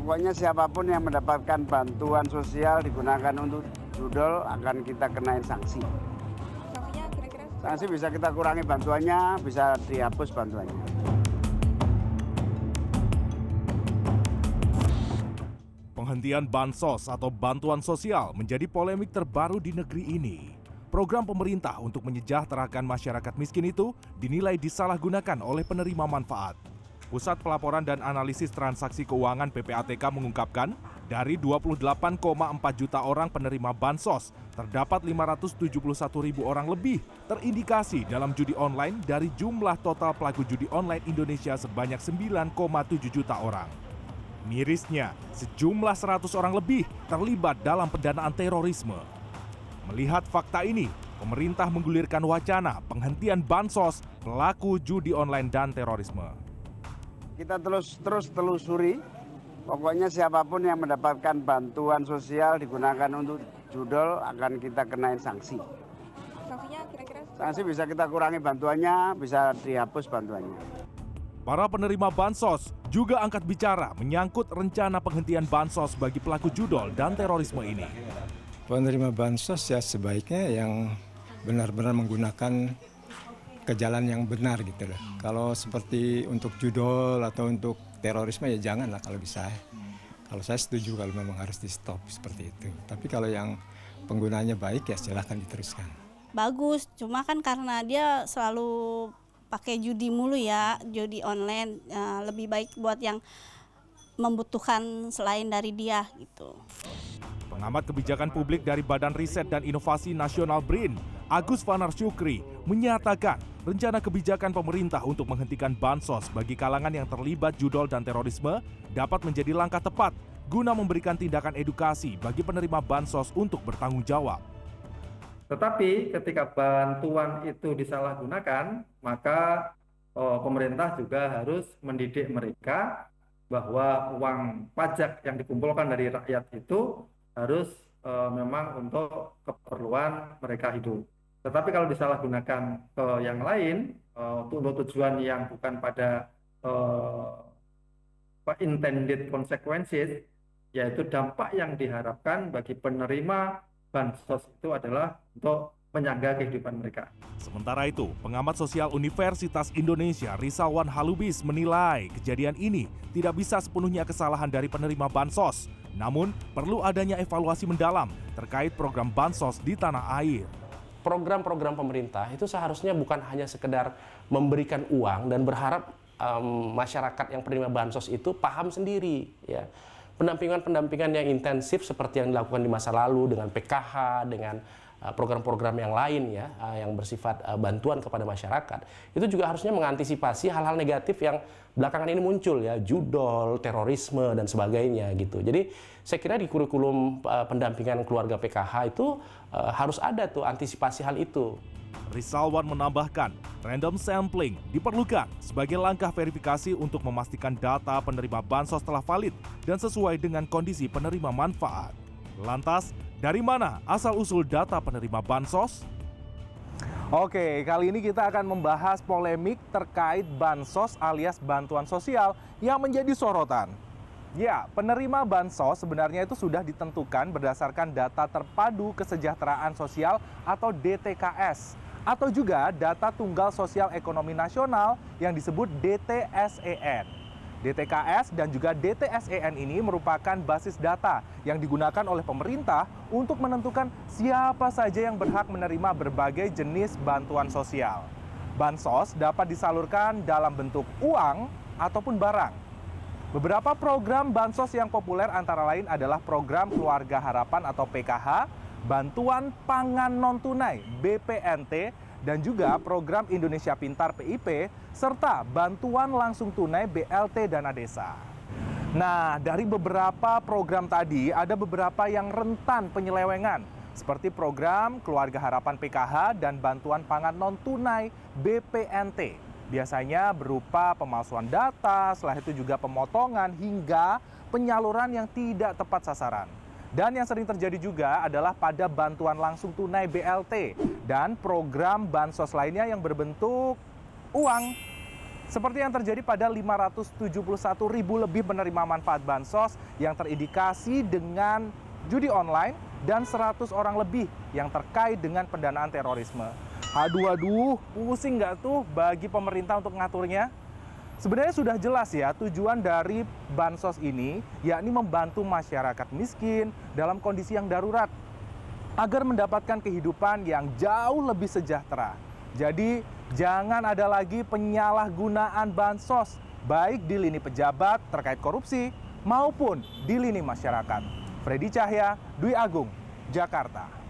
Pokoknya siapapun yang mendapatkan bantuan sosial digunakan untuk judol akan kita kenain sanksi. Sanksinya kira-kira? Sanksi bisa kita kurangi bantuannya, bisa dihapus bantuannya. Penghentian bansos atau bantuan sosial menjadi polemik terbaru di negeri ini. Program pemerintah untuk menyejahterakan masyarakat miskin itu dinilai disalahgunakan oleh penerima manfaat. Pusat Pelaporan dan Analisis Transaksi Keuangan PPATK mengungkapkan, dari 28,4 juta orang penerima bansos, terdapat 571 ribu orang lebih terindikasi dalam judi online dari jumlah total pelaku judi online Indonesia sebanyak 9,7 juta orang. Mirisnya, sejumlah 100 orang lebih terlibat dalam pendanaan terorisme. Melihat fakta ini, pemerintah menggulirkan wacana penghentian bansos pelaku judi online dan terorisme. Kita terus telusuri, pokoknya siapapun yang mendapatkan bantuan sosial digunakan untuk judol akan kita kenain sanksi. Sanksinya kira-kira? Sanksi bisa kita kurangi bantuannya, bisa dihapus bantuannya. Para penerima bansos juga angkat bicara menyangkut rencana penghentian bansos bagi pelaku judol dan terorisme ini. Penerima bansos ya sebaiknya yang benar-benar menggunakan ke jalan yang benar gitu loh. Kalau seperti untuk judol atau untuk terorisme ya janganlah kalau bisa. Kalau saya setuju kalau memang harus di stop seperti itu. Tapi kalau yang penggunanya baik ya silahkan diteruskan. Bagus, cuma kan karena dia selalu pakai judi mulu ya, judi online, lebih baik buat yang membutuhkan selain dari dia gitu. Pengamat kebijakan publik dari Badan Riset dan Inovasi Nasional BRIN, Agus Fanar Syukri, menyatakan rencana kebijakan pemerintah untuk menghentikan bansos bagi kalangan yang terlibat judol dan terorisme dapat menjadi langkah tepat guna memberikan tindakan edukasi bagi penerima bansos untuk bertanggung jawab. Tetapi ketika bantuan itu disalahgunakan, maka pemerintah juga harus mendidik mereka bahwa uang pajak yang dikumpulkan dari rakyat itu harus memang untuk keperluan mereka hidup. Tetapi kalau disalahgunakan ke yang lain, untuk tujuan yang bukan pada intended consequences, yaitu dampak yang diharapkan bagi penerima bansos itu adalah untuk menyangga kehidupan mereka. Sementara itu, pengamat sosial Universitas Indonesia Rizalwan Halubis menilai kejadian ini tidak bisa sepenuhnya kesalahan dari penerima bansos. Namun, perlu adanya evaluasi mendalam terkait program bansos di tanah air. Program-program pemerintah itu seharusnya bukan hanya sekedar memberikan uang dan berharap masyarakat yang penerima bansos itu paham sendiri, ya. Pendampingan yang intensif seperti yang dilakukan di masa lalu dengan PKH, dengan program-program yang lain ya, yang bersifat bantuan kepada masyarakat, itu juga harusnya mengantisipasi hal-hal negatif yang belakangan ini muncul ya, judol, terorisme dan sebagainya gitu. Jadi saya kira di kurikulum pendampingan keluarga PKH itu harus ada tuh antisipasi hal itu. Rizalwan menambahkan, random sampling diperlukan sebagai langkah verifikasi untuk memastikan data penerima bansos telah valid dan sesuai dengan kondisi penerima manfaat. Lantas, dari mana asal-usul data penerima bansos? Oke, kali ini kita akan membahas polemik terkait bansos alias bantuan sosial yang menjadi sorotan. Ya, penerima bansos sebenarnya itu sudah ditentukan berdasarkan data terpadu kesejahteraan sosial atau DTKS, atau juga data tunggal sosial ekonomi nasional yang disebut DTSEN. DTKS dan juga DTSEN ini merupakan basis data yang digunakan oleh pemerintah untuk menentukan siapa saja yang berhak menerima berbagai jenis bantuan sosial. Bansos dapat disalurkan dalam bentuk uang ataupun barang. Beberapa program bansos yang populer antara lain adalah program Keluarga Harapan atau PKH, Bantuan Pangan Non-Tunai BPNT, dan juga program Indonesia Pintar PIP, serta Bantuan Langsung Tunai BLT Dana Desa. Nah, dari beberapa program tadi, ada beberapa yang rentan penyelewengan, seperti program Keluarga Harapan PKH dan Bantuan Pangan Non-Tunai BPNT. Biasanya berupa pemalsuan data, setelah itu juga pemotongan hingga penyaluran yang tidak tepat sasaran. Dan yang sering terjadi juga adalah pada bantuan langsung tunai BLT dan program bansos lainnya yang berbentuk uang. Seperti yang terjadi pada 571 ribu lebih penerima manfaat bansos yang terindikasi dengan judi online dan 100 orang lebih yang terkait dengan pendanaan terorisme. Aduh, pusing nggak tuh bagi pemerintah untuk ngaturnya? Sebenarnya sudah jelas ya tujuan dari bansos ini, yakni membantu masyarakat miskin dalam kondisi yang darurat agar mendapatkan kehidupan yang jauh lebih sejahtera. Jadi jangan ada lagi penyalahgunaan bansos, baik di lini pejabat terkait korupsi maupun di lini masyarakat. Freddy Cahya, Dwi Agung, Jakarta.